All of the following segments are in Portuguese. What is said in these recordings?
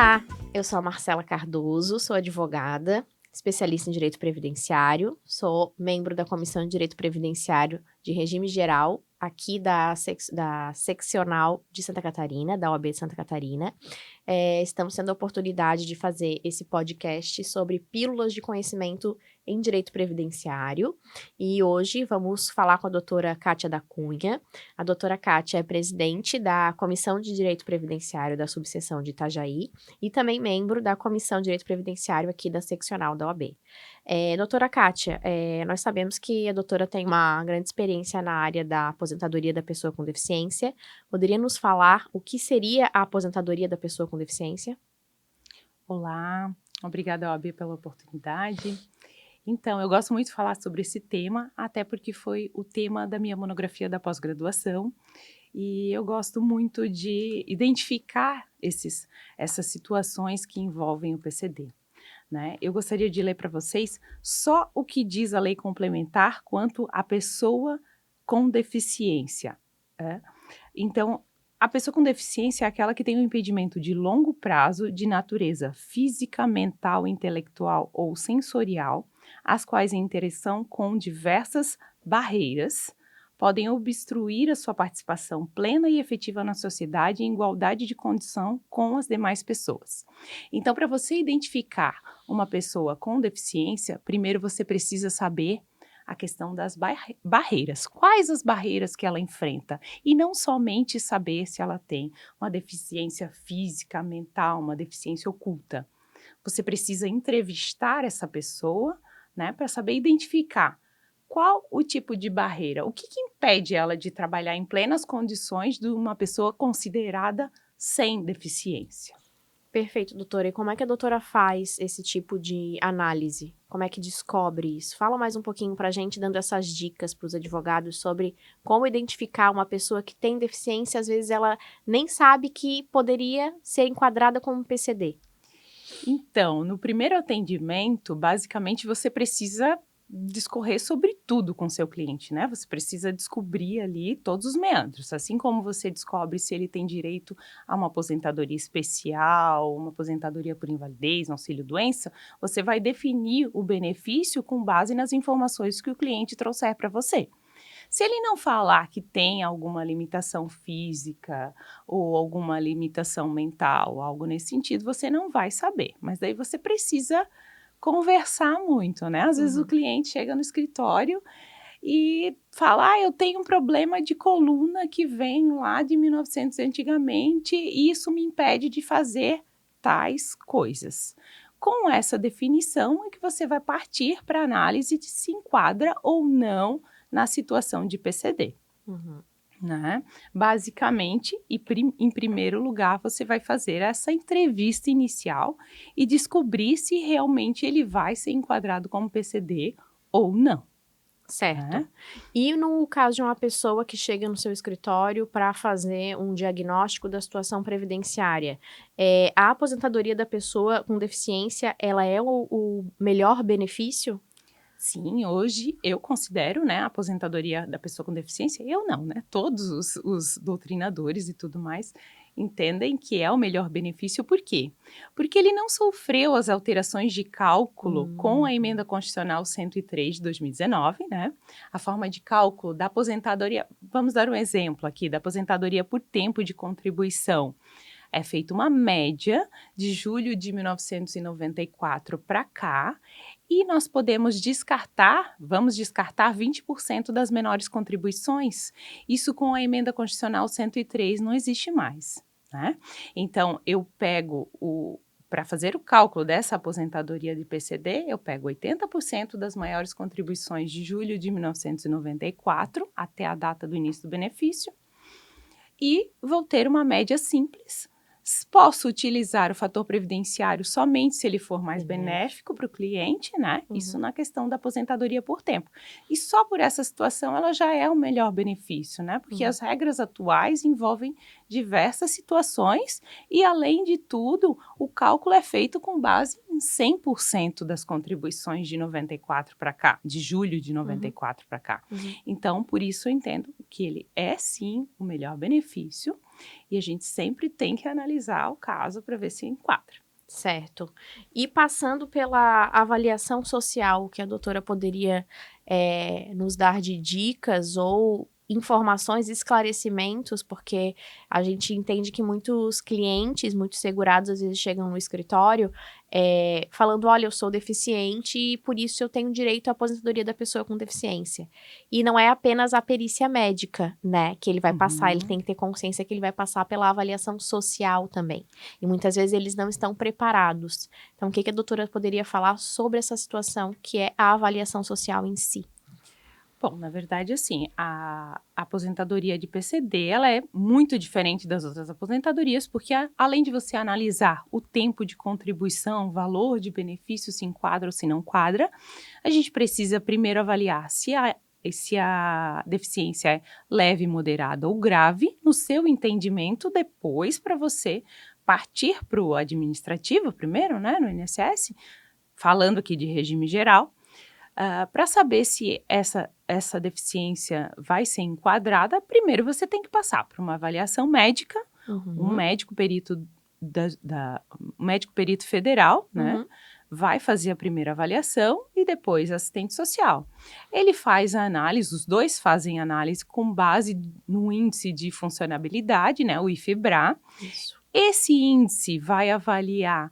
Olá, eu sou a Marcela Cardoso, sou advogada, especialista em direito previdenciário, sou membro da Comissão de Direito Previdenciário de Regime Geral, aqui da Seccional de Santa Catarina, da OAB de Santa Catarina. Estamos tendo a oportunidade de fazer esse podcast sobre pílulas de conhecimento em direito previdenciário, e hoje vamos falar com a doutora Kátia da Cunha. A doutora Kátia é presidente da Comissão de Direito Previdenciário da subseção de Itajaí e também membro da Comissão de Direito Previdenciário aqui da seccional da OAB. Doutora Kátia, nós sabemos que a doutora tem uma grande experiência na área da aposentadoria da pessoa com deficiência. Poderia nos falar o que seria a aposentadoria da pessoa com deficiência? Olá, obrigada, OAB, pela oportunidade. Então, eu gosto muito de falar sobre esse tema, até porque foi o tema da minha monografia da pós-graduação, e eu gosto muito de identificar essas situações que envolvem o PCD, né? Eu gostaria de ler para vocês só o que diz a lei complementar quanto à pessoa com deficiência. Então, a pessoa com deficiência é aquela que tem um impedimento de longo prazo de natureza física, mental, intelectual ou sensorial, as quais, em interação com diversas barreiras, podem obstruir a sua participação plena e efetiva na sociedade em igualdade de condição com as demais pessoas. Então, para você identificar uma pessoa com deficiência, primeiro você precisa saber a questão das barreiras. Quais as barreiras que ela enfrenta? E não somente saber se ela tem uma deficiência física, mental, uma deficiência oculta. Você precisa entrevistar essa pessoa, né, para saber identificar qual o tipo de barreira, o que impede ela de trabalhar em plenas condições de uma pessoa considerada sem deficiência. Perfeito, doutora. E como é que a doutora faz esse tipo de análise? Como é que descobre isso? Fala mais um pouquinho para a gente, dando essas dicas para os advogados sobre como identificar uma pessoa que tem deficiência, às vezes ela nem sabe que poderia ser enquadrada como PCD. Então, no primeiro atendimento, basicamente você precisa discorrer sobre tudo com seu cliente, né? Você precisa descobrir ali todos os meandros, assim como você descobre se ele tem direito a uma aposentadoria especial, uma aposentadoria por invalidez, um auxílio-doença, você vai definir o benefício com base nas informações que o cliente trouxer para você. Se ele não falar que tem alguma limitação física ou alguma limitação mental, algo nesse sentido, você não vai saber. Mas daí você precisa conversar muito, né? Às vezes o cliente chega no escritório e fala, eu tenho um problema de coluna que vem lá de 1900 antigamente e isso me impede de fazer tais coisas. Com essa definição é que você vai partir para a análise de se enquadra ou não na situação de PCD. Né? Basicamente, em primeiro lugar, você vai fazer essa entrevista inicial e descobrir se realmente ele vai ser enquadrado como PCD ou não. Certo. E no caso de uma pessoa que chega no seu escritório para fazer um diagnóstico da situação previdenciária, a aposentadoria da pessoa com deficiência, ela é o melhor benefício? Sim, hoje eu considero, né, a aposentadoria da pessoa com deficiência, eu não, né, todos os doutrinadores e tudo mais entendem que é o melhor benefício, por quê? Porque ele não sofreu as alterações de cálculo com a Emenda Constitucional 103 de 2019, né, a forma de cálculo da aposentadoria, vamos dar um exemplo aqui, da aposentadoria por tempo de contribuição. É feita uma média de julho de 1994 para cá e nós vamos descartar 20% das menores contribuições. Isso com a Emenda Constitucional 103 não existe mais, né? Então, eu pego para fazer o cálculo dessa aposentadoria de PCD, eu pego 80% das maiores contribuições de julho de 1994 até a data do início do benefício e vou ter uma média simples. Posso utilizar o fator previdenciário somente se ele for mais benéfico para o cliente, né? Isso na questão da aposentadoria por tempo. E só por essa situação ela já é o melhor benefício, né? Porque as regras atuais envolvem diversas situações e, além de tudo, o cálculo é feito com base em 100% das contribuições de 94 para cá, de julho de 94 para cá. Então, por isso eu entendo que ele é sim o melhor benefício. E a gente sempre tem que analisar o caso para ver se enquadra. Certo. E passando pela avaliação social, o que a doutora poderia nos dar de dicas ou informações, esclarecimentos, porque a gente entende que muitos clientes, muitos segurados, às vezes chegam no escritório falando, olha, eu sou deficiente e por isso eu tenho direito à aposentadoria da pessoa com deficiência. E não é apenas a perícia médica, né, que ele vai passar, ele tem que ter consciência que ele vai passar pela avaliação social também. E muitas vezes eles não estão preparados. Então, o que a doutora poderia falar sobre essa situação, que é a avaliação social em si? Bom, na verdade, assim, a aposentadoria de PCD, ela é muito diferente das outras aposentadorias, porque além de você analisar o tempo de contribuição, o valor de benefício, se enquadra ou se não enquadra, a gente precisa primeiro avaliar se a deficiência é leve, moderada ou grave, no seu entendimento, depois para você partir para o administrativo primeiro, né, no INSS, falando aqui de regime geral, para saber se essa deficiência vai ser enquadrada, primeiro você tem que passar por uma avaliação médica, um médico perito um médico perito federal, né? Vai fazer a primeira avaliação e depois assistente social. Ele faz a análise, os dois fazem análise com base no índice de funcionabilidade, né? O IFEBRA. Isso. Esse índice vai avaliar,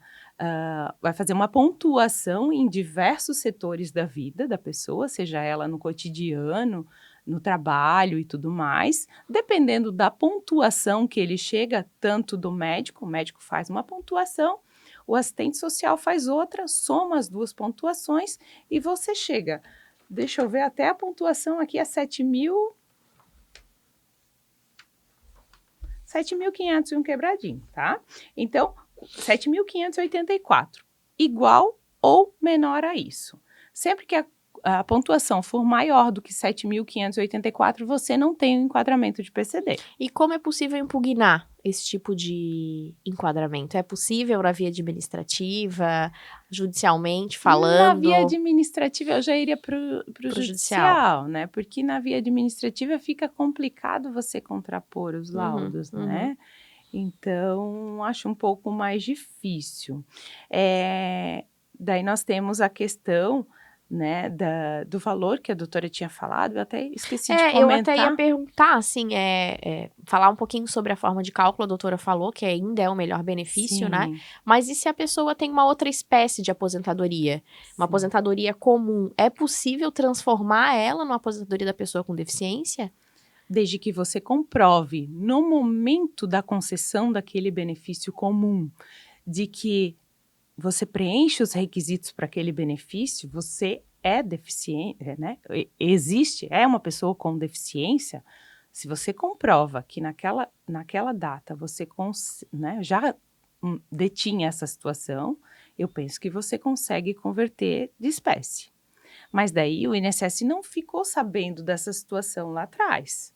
vai fazer uma pontuação em diversos setores da vida da pessoa, seja ela no cotidiano, no trabalho e tudo mais. Dependendo da pontuação que ele chega, tanto do médico, o médico faz uma pontuação, o assistente social faz outra, soma as duas pontuações e você chega. Deixa eu ver, até a pontuação aqui é 7.500 e um quebradinho, tá? Então, 7.584, igual ou menor a isso. Sempre que a pontuação for maior do que 7.584, você não tem o enquadramento de PCD. E como é possível impugnar esse tipo de enquadramento? É possível na via administrativa, judicialmente falando? Na via administrativa, eu já iria para o judicial, né? Porque na via administrativa fica complicado você contrapor os laudos, né? Então, acho um pouco mais difícil. Daí nós temos a questão, né, do valor que a doutora tinha falado, eu até esqueci de comentar. Eu até ia perguntar, assim, falar um pouquinho sobre a forma de cálculo, a doutora falou que ainda é o melhor benefício, Sim. né? Mas e se a pessoa tem uma outra espécie de aposentadoria? Uma aposentadoria comum, é possível transformar ela numa aposentadoria da pessoa com deficiência? Desde que você comprove, no momento da concessão daquele benefício comum, de que você preenche os requisitos para aquele benefício, você é deficiente, né? É uma pessoa com deficiência. Se você comprova que naquela data você né, já detinha essa situação, eu penso que você consegue converter de espécie. Mas daí o INSS não ficou sabendo dessa situação lá atrás.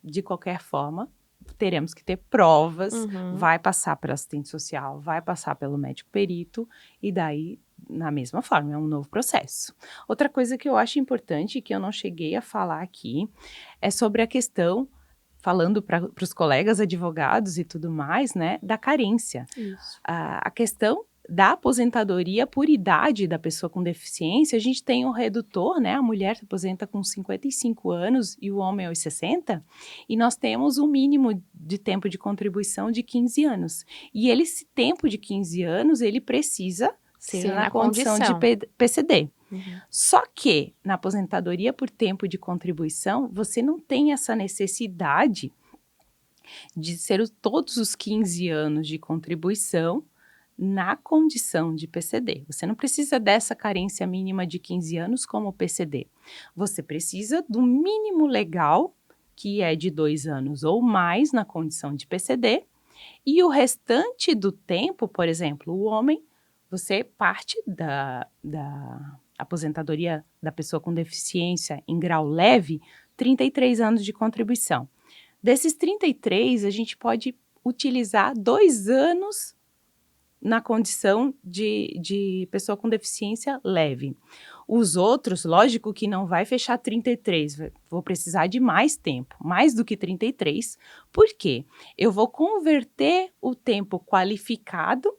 De qualquer forma, teremos que ter provas, vai passar pelo assistente social, vai passar pelo médico perito, e daí, na mesma forma, é um novo processo. Outra coisa que eu acho importante, que eu não cheguei a falar aqui, é sobre a questão, falando para os colegas advogados e tudo mais, né, da carência. Isso. A questão da aposentadoria por idade da pessoa com deficiência, a gente tem um redutor, né? A mulher se aposenta com 55 anos e o homem aos 60, e nós temos um mínimo de tempo de contribuição de 15 anos. E esse tempo de 15 anos, ele precisa ser na condição de PCD. Só que, na aposentadoria por tempo de contribuição, você não tem essa necessidade de ser todos os 15 anos de contribuição na condição de PCD. Você não precisa dessa carência mínima de 15 anos como PCD. Você precisa do mínimo legal, que é de 2 anos ou mais na condição de PCD, e o restante do tempo, por exemplo, o homem, você parte da aposentadoria da pessoa com deficiência em grau leve, 33 anos de contribuição. Desses 33, a gente pode utilizar 2 anos na condição de pessoa com deficiência leve. Os outros, lógico que não vai fechar 33, vou precisar de mais tempo, mais do que 33. Por quê? Eu vou converter o tempo qualificado,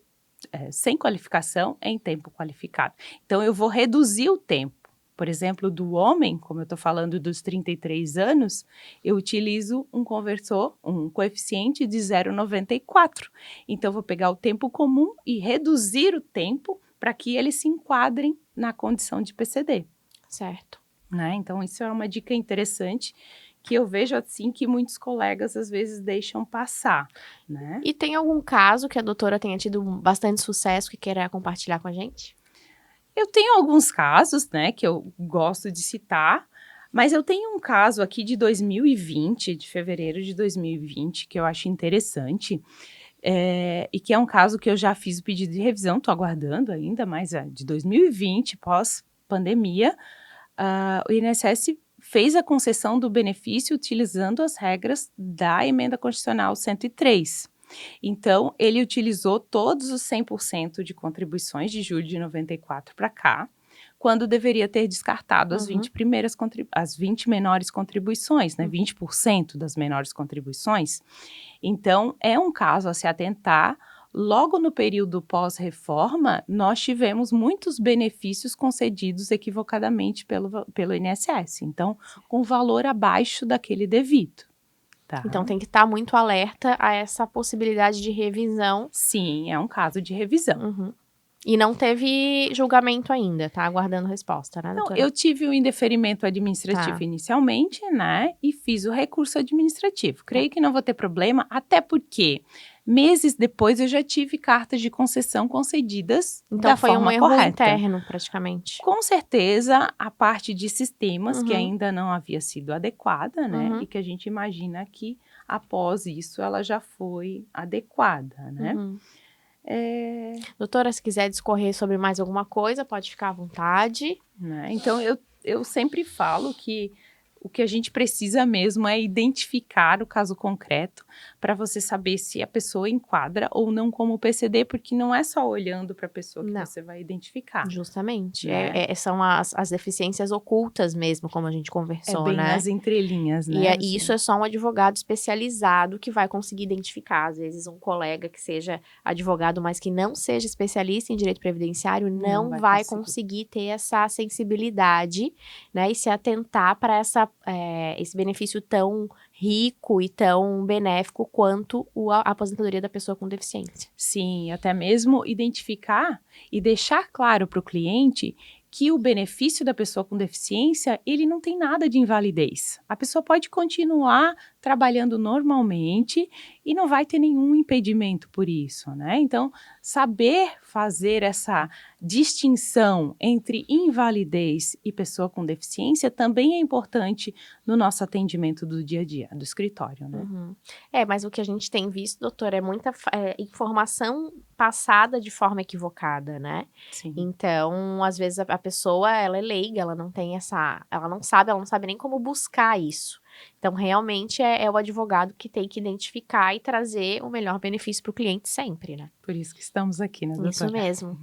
sem qualificação, em tempo qualificado. Então, eu vou reduzir o tempo. Por exemplo, do homem, como eu estou falando dos 33 anos, eu utilizo um conversor, um coeficiente de 0,94. Então, eu vou pegar o tempo comum e reduzir o tempo para que eles se enquadrem na condição de PCD. Certo. Né? Então, isso é uma dica interessante que eu vejo assim que muitos colegas às vezes deixam passar, né? E tem algum caso que a doutora tenha tido bastante sucesso que queira compartilhar com a gente? Eu tenho alguns casos, né, que eu gosto de citar, mas eu tenho um caso aqui de 2020, de fevereiro de 2020, que eu acho interessante, e que é um caso que eu já fiz o pedido de revisão, estou aguardando ainda, mas de 2020, pós-pandemia, o INSS fez a concessão do benefício utilizando as regras da Emenda Constitucional 103. Então, ele utilizou todos os 100% de contribuições de julho de 94 para cá, quando deveria ter descartado as 20 as 20 menores contribuições, né? 20% das menores contribuições. Então, é um caso a se atentar. Logo no período pós-reforma, nós tivemos muitos benefícios concedidos equivocadamente pelo INSS. Então, com valor abaixo daquele devido. Tá. Então, tem que estar muito alerta a essa possibilidade de revisão. Sim, é um caso de revisão. E não teve julgamento ainda, tá aguardando resposta, né, Não, doutora? eu tive o indeferimento administrativo inicialmente, né, e fiz o recurso administrativo. Creio que não vou ter problema, até porque meses depois eu já tive cartas de concessão concedidas Então, da foi um forma erro correta. interno, praticamente. Com certeza, a parte de sistemas que ainda não havia sido adequada, né, e que a gente imagina que após isso ela já foi adequada, né. Doutora, se quiser discorrer sobre mais alguma coisa, pode ficar à vontade. Né? Então, eu sempre falo que o que a gente precisa mesmo é identificar o caso concreto para você saber se a pessoa enquadra ou não como PCD, porque não é só olhando para a pessoa que você vai identificar. Justamente. Né? São as deficiências ocultas mesmo, como a gente conversou, bem né? nas entrelinhas, né? E isso é só um advogado especializado que vai conseguir identificar. Às vezes, um colega que seja advogado, mas que não seja especialista em direito previdenciário, não vai conseguir ter essa sensibilidade, né? E se atentar para esse benefício tão rico e tão benéfico quanto a aposentadoria da pessoa com deficiência. Sim, até mesmo identificar e deixar claro para o cliente que o benefício da pessoa com deficiência, ele não tem nada de invalidez. A pessoa pode continuar trabalhando normalmente e não vai ter nenhum impedimento por isso, né? Então, saber fazer essa distinção entre invalidez e pessoa com deficiência também é importante no nosso atendimento do dia a dia, do escritório, né? Mas o que a gente tem visto, doutora, é muita informação passada de forma equivocada, né? Sim. Então, às vezes a pessoa, ela é leiga, ela não tem ela não sabe nem como buscar isso. Então, realmente, é o advogado que tem que identificar e trazer o melhor benefício para o cliente sempre, né? Por isso que estamos aqui, né, doutora? Isso mesmo.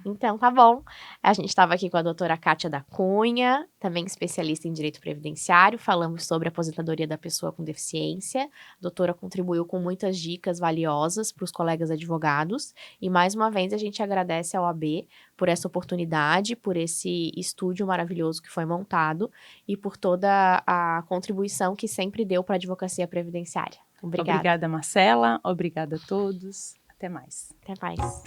Então, tá bom. A gente estava aqui com a doutora Kátia da Cunha, também especialista em direito previdenciário. Falamos sobre a aposentadoria da pessoa com deficiência. A doutora contribuiu com muitas dicas valiosas para os colegas advogados. E, mais uma vez, a gente agradece ao AB por essa oportunidade, por esse estúdio maravilhoso que foi montado e por toda a contribuição que sempre deu para a advocacia previdenciária. Obrigada. Obrigada, Marcela. Obrigada a todos. Até mais. Até mais.